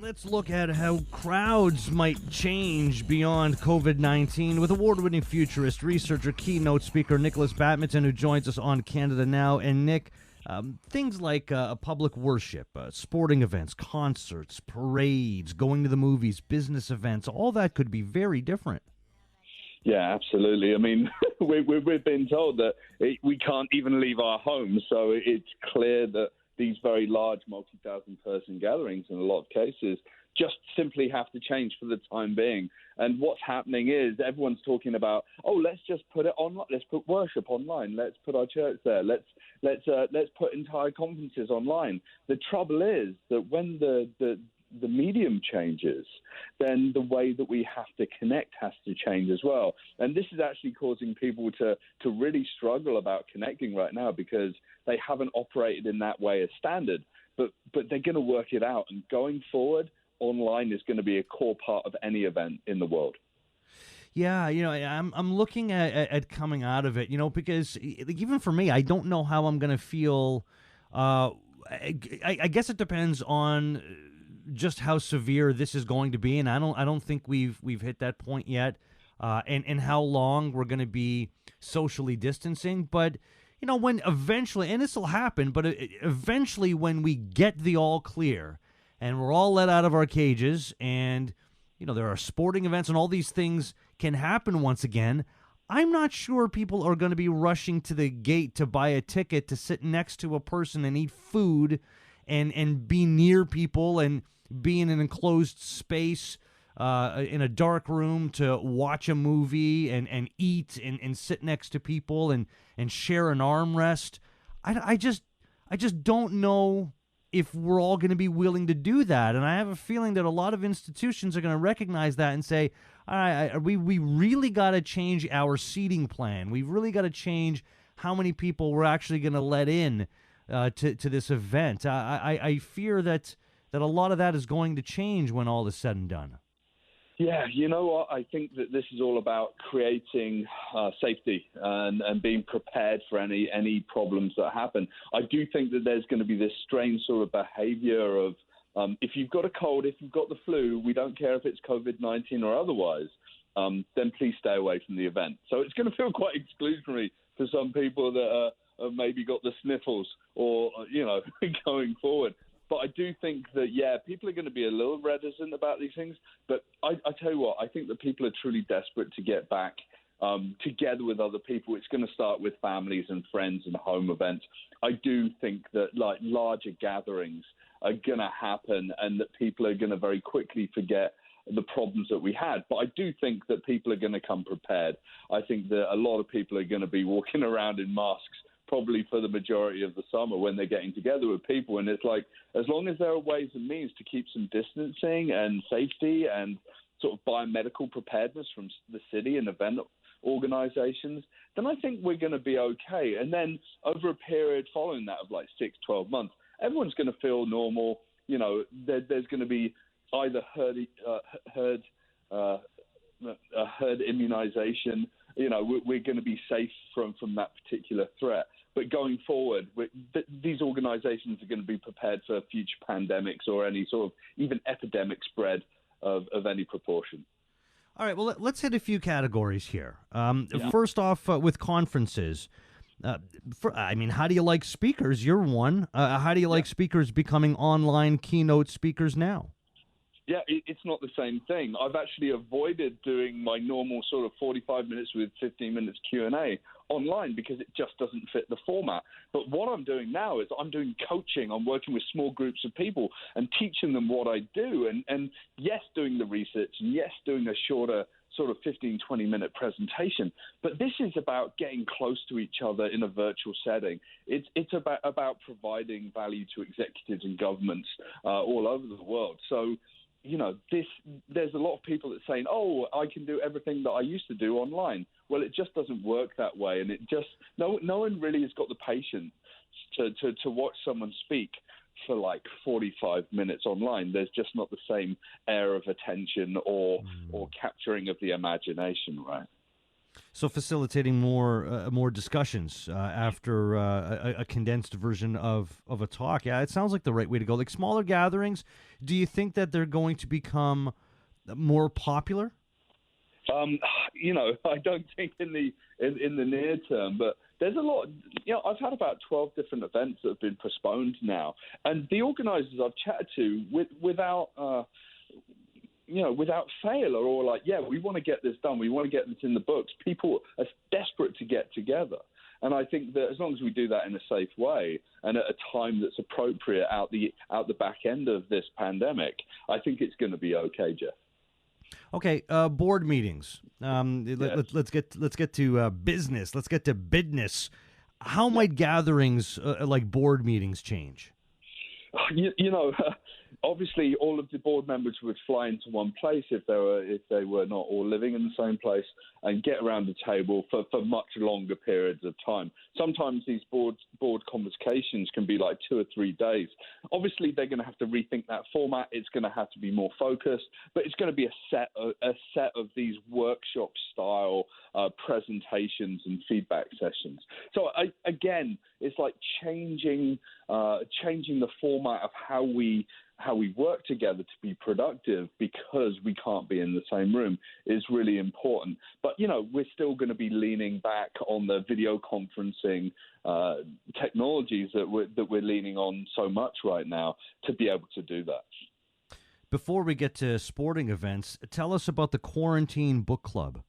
Let's look at how crowds might change beyond COVID-19 with award-winning futurist, researcher, keynote speaker Nikolas Badminton, who joins us on Canada Now. And Nick, things like public worship, sporting events, concerts, parades, going to the movies, business events, all that could be very different. Yeah, absolutely. I mean, we've been told that we can't even leave our homes, so it's clear that these very large multi-thousand person gatherings, in a lot of cases, just simply have to change for the time being. And what's happening is everyone's talking about, let's just put it online. Let's put worship online. Let's put our church there. Let's put entire conferences online. The trouble is that when the medium changes, then the way that we have to connect has to change as well. And this is actually causing people to really struggle about connecting right now because they haven't operated in that way as standard. But they're going to work it out. And going forward, online is going to be a core part of any event in the world. Yeah, I'm looking at coming out of it, because even for me, I don't know how I'm going to feel. I guess it depends on just how severe this is going to be, and I don't think we've hit that point yet, and how long we're going to be socially distancing. But when eventually, and this will happen, but eventually when we get the all clear and we're all let out of our cages, and there are sporting events and all these things can happen once again, I'm not sure people are going to be rushing to the gate to buy a ticket to sit next to a person and eat food and be near people and be in an enclosed space in a dark room to watch a movie and eat and sit next to people and share an armrest. I just don't know if we're all going to be willing to do that. And I have a feeling that a lot of institutions are going to recognize that and say, all right, we really got to change our seating plan. We've really got to change how many people we're actually going to let in to this event. I fear that a lot of that is going to change when all is said and done. Yeah, you know what? I think that this is all about creating safety and being prepared for any problems that happen. I do think that there's going to be this strange sort of behavior of if you've got a cold, if you've got the flu, we don't care if it's COVID-19 or otherwise, then please stay away from the event. So it's going to feel quite exclusionary for some people that have maybe got the sniffles or, going forward. But I do think that, people are going to be a little reticent about these things. But I tell you what, I think that people are truly desperate to get back together with other people. It's going to start with families and friends and home events. I do think that larger gatherings are going to happen and that people are going to very quickly forget the problems that we had. But I do think that people are going to come prepared. I think that a lot of people are going to be walking around in masks probably for the majority of the summer when they're getting together with people. And it's like, as long as there are ways and means to keep some distancing and safety and sort of biomedical preparedness from the city and event organizations, then I think we're going to be okay. And then over a period following that of 6-12 months, everyone's going to feel normal. There's going to be either herd immunization. We're going to be safe from that particular threat. But going forward, these organizations are going to be prepared for future pandemics or any sort of even epidemic spread of any proportion. All right, well, let's hit a few categories here. First off, with conferences, how do you like speakers? You're one. How do you like speakers becoming online keynote speakers now? Yeah, it's not the same thing. I've actually avoided doing my normal sort of 45 minutes with 15 minutes Q&A online because it just doesn't fit the format. But what I'm doing now is I'm doing coaching. I'm working with small groups of people and teaching them what I do. And yes, doing the research, and yes, doing a shorter sort of 15, 20-minute presentation. But this is about getting close to each other in a virtual setting. It's about providing value to executives and governments all over the world. So, there's a lot of people that are saying, I can do everything that I used to do online. Well, it just doesn't work that way. And no one really has got the patience to watch someone speak for 45 minutes online. There's just not the same air of attention or capturing of the imagination, right? So facilitating more discussions after a condensed version of a talk. Yeah, it sounds like the right way to go. Like smaller gatherings, do you think that they're going to become more popular? I don't think in the near term, but there's a lot. I've had about 12 different events that have been postponed now, and the organisers I've chatted to without fail are all like, yeah, we want to get this done. We want to get this in the books. People are desperate to get together. And I think that as long as we do that in a safe way and at a time that's appropriate out the back end of this pandemic, I think it's going to be okay, Jeff. Okay, board meetings. Yes. Let's get to business. Let's get to business. How might gatherings like board meetings change? Obviously, all of the board members would fly into one place if they were not all living in the same place and get around the table for much longer periods of time. Sometimes these board convocations can be like 2 or 3 days. Obviously, they're going to have to rethink that format. It's going to have to be more focused, but it's going to be a set of these workshop style presentations and feedback sessions. So again, it's like changing the format of how we work together to be productive because we can't be in the same room is really important. But, we're still going to be leaning back on the video conferencing technologies that we're leaning on so much right now to be able to do that. Before we get to sporting events, tell us about the Quarantine Book Club.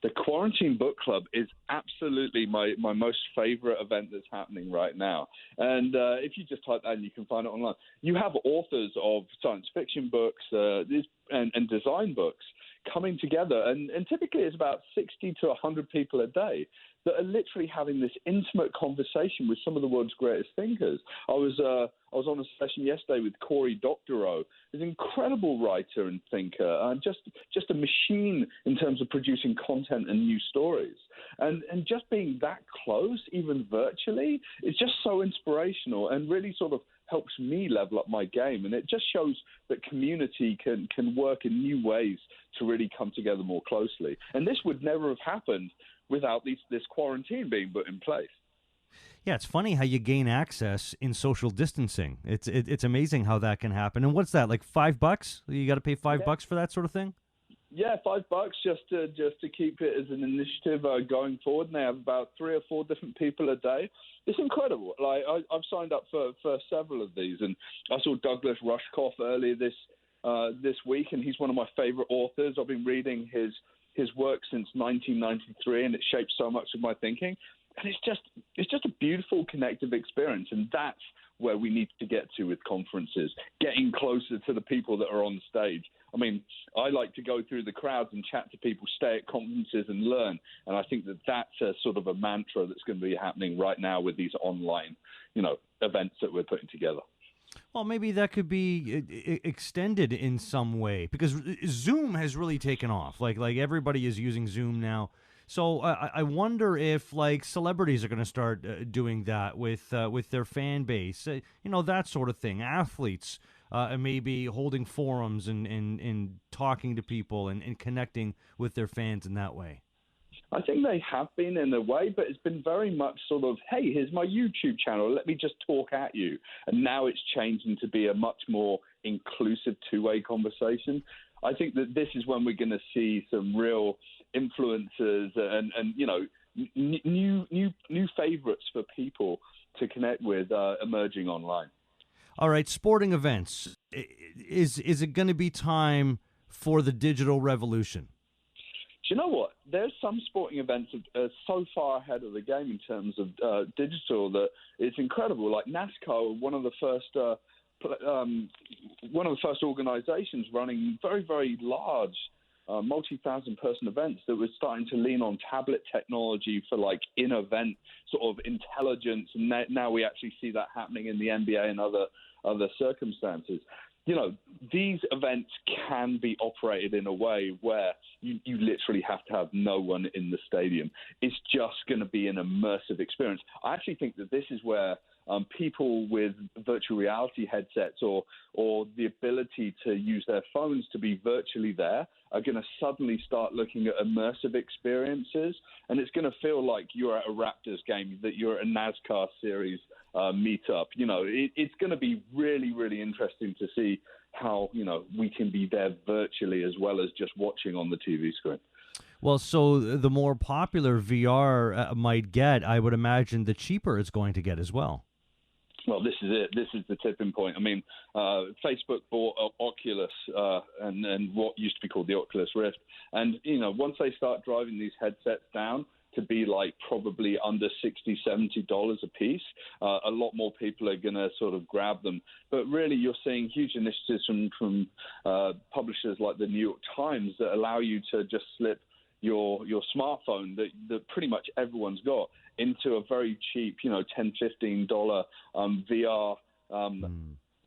The Quarantine Book Club is absolutely my most favorite event that's happening right now. And if you just type that in, you can find it online. You have authors of science fiction books and design books coming together. And typically it's about 60 to 100 people a day that are literally having this intimate conversation with some of the world's greatest thinkers. I was on a session yesterday with Cory Doctorow, who's an incredible writer and thinker, and just a machine in terms of producing content and new stories. And just being that close, even virtually, is just so inspirational and really sort of helps me level up my game. And it just shows that community can work in new ways to really come together more closely. And this would never have happened without this quarantine being put in place. Yeah, it's funny how you gain access in social distancing. It's amazing how that can happen. And what's that, like $5? You got to pay $5 for that sort of thing? Yeah, $5 just to keep it as an initiative going forward. And they have about 3 or 4 different people a day. It's incredible. Like I've signed up for several of these, and I saw Douglas Rushkoff earlier this week, and he's one of my favorite authors. I've been reading his work since 1993, and it shaped so much of my thinking. And it's just a beautiful connective experience, and that's where we need to get to with conferences, getting closer to the people that are on stage. I mean, I like to go through the crowds and chat to people, stay at conferences and learn. And I think that that's a sort of a mantra that's going to be happening right now with these online, events that we're putting together. Well, maybe that could be extended in some way, because Zoom has really taken off. Like everybody is using Zoom now. So I wonder if like celebrities are going to start doing that with their fan base, that sort of thing. Athletes maybe holding forums and talking to people and connecting with their fans in that way. I think they have been in a way, but it's been very much sort of, hey, here's my YouTube channel. Let me just talk at you. And now it's changing to be a much more inclusive two-way conversation. I think that this is when we're going to see some real influencers and new favorites for people to connect with emerging online. All right, sporting events. Is it going to be time for the digital revolution? Do you know what? There's some sporting events that are so far ahead of the game in terms of digital that it's incredible. Like NASCAR, one of the first organizations running very, very large multi-thousand person events that was starting to lean on tablet technology for like in-event sort of intelligence. And now we actually see that happening in the NBA and other circumstances. These events can be operated in a way where you literally have to have no one in the stadium. It's just going to be an immersive experience. I actually think that this is where people with virtual reality headsets or the ability to use their phones to be virtually there are going to suddenly start looking at immersive experiences, and it's going to feel like you're at a Raptors game, that you're at a NASCAR series meetup. It's going to be really, really interesting to see how, we can be there virtually as well as just watching on the TV screen. Well, so the more popular VR might get, I would imagine the cheaper it's going to get as well. Well, this is it. This is the tipping point. I mean, Facebook bought Oculus and what used to be called the Oculus Rift. And, once they start driving these headsets down to be like probably under $60, $70 a piece, a lot more people are going to sort of grab them. But really, you're seeing huge initiatives from publishers like the New York Times that allow you to just slip your smartphone that pretty much everyone's got into a very cheap, $10, $15 VR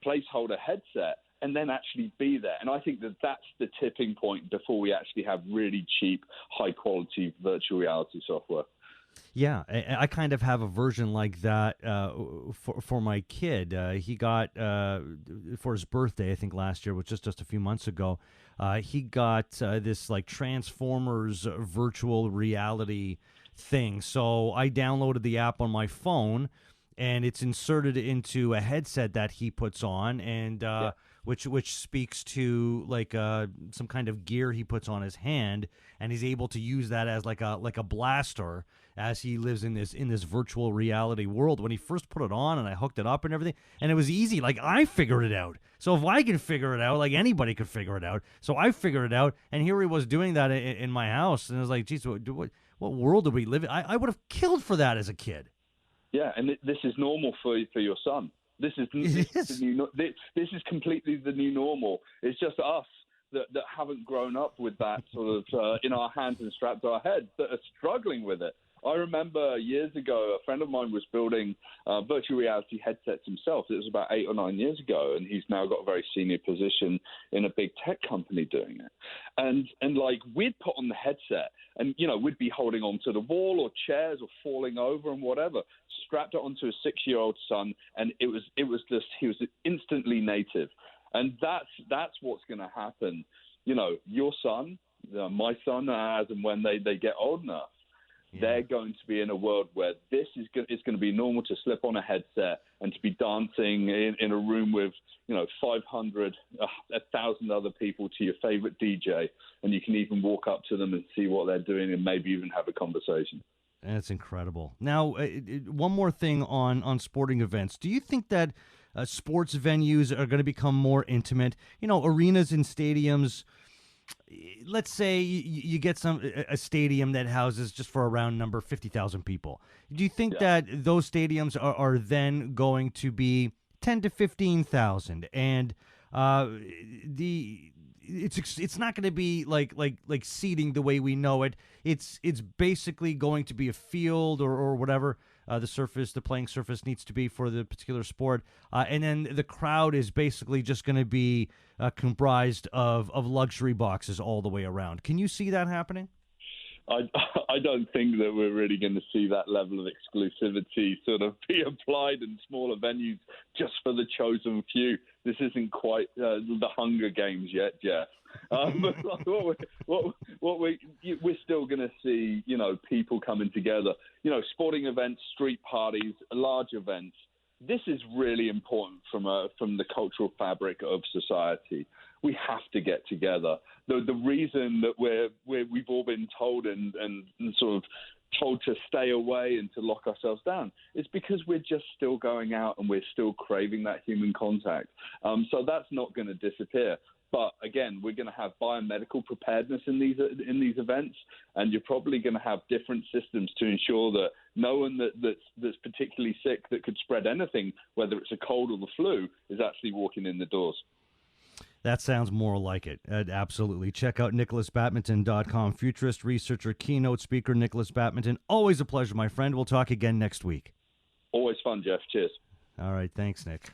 placeholder headset, and then actually be there. And I think that's the tipping point before we actually have really cheap, high-quality virtual reality software. Yeah, I kind of have a version like that for my kid. He got, for his birthday, I think last year, which was just a few months ago, he got this like Transformers virtual reality thing. So I downloaded the app on my phone, and it's inserted into a headset that he puts on, and which speaks to like some kind of gear he puts on his hand, and he's able to use that as like a blaster as he lives in this virtual reality world. When he first put it on and I hooked it up and everything, and it was easy. Like, I figured it out. So if I can figure it out, like anybody could figure it out. So I figured it out, and here he was doing that in my house, and I was like, geez, what world do we live in? I would have killed for that as a kid. Yeah, and this is normal for your son. This is completely the new normal. It's just us that haven't grown up with that sort of in our hands and strapped to our heads that are struggling with it. I remember years ago, a friend of mine was building virtual reality headsets himself. It was about 8 or 9 years ago, and he's now got a very senior position in a big tech company doing it. And like, we'd put on the headset, and we'd be holding onto the wall or chairs or falling over and whatever, strapped it onto a 6-year-old son, and he was instantly native. And that's what's going to happen. Your son, my son, as and when they get old enough, they're going to be in a world where this is going to be normal to slip on a headset and to be dancing in a room with 500, 1,000 other people to your favorite DJ, and you can even walk up to them and see what they're doing and maybe even have a conversation. That's incredible. Now, one more thing on sporting events. Do you think that sports venues are going to become more intimate? Arenas and stadiums. Let's say you get a stadium that houses, just for a round number, 50,000 people. Do you think that those stadiums are then going to be 10 to 15,000, and it's not going to be like seating the way we know it. It's basically going to be a field or whatever the playing surface needs to be for the particular sport, and then the crowd is basically just going to be comprised of luxury boxes all the way around. Can you see that happening? I don't think that we're really going to see that level of exclusivity sort of be applied in smaller venues just for the chosen few. This isn't quite the Hunger Games yet, Jeff. We're still going to see, people coming together. Sporting events, street parties, large events. This is really important from the cultural fabric of society. We have to get together. The reason that we've all been told and sort of told to stay away and to lock ourselves down is because we're just still going out and we're still craving that human contact. So that's not going to disappear. But again, we're going to have biomedical preparedness in these events, and you're probably going to have different systems to ensure that no one that's particularly sick that could spread anything, whether it's a cold or the flu, is actually walking in the doors. That sounds more like it. Absolutely. Check out NikolasBadminton.com. Futurist researcher, keynote speaker, Nikolas Badminton. Always a pleasure, my friend. We'll talk again next week. Always fun, Jeff. Cheers. All right. Thanks, Nick.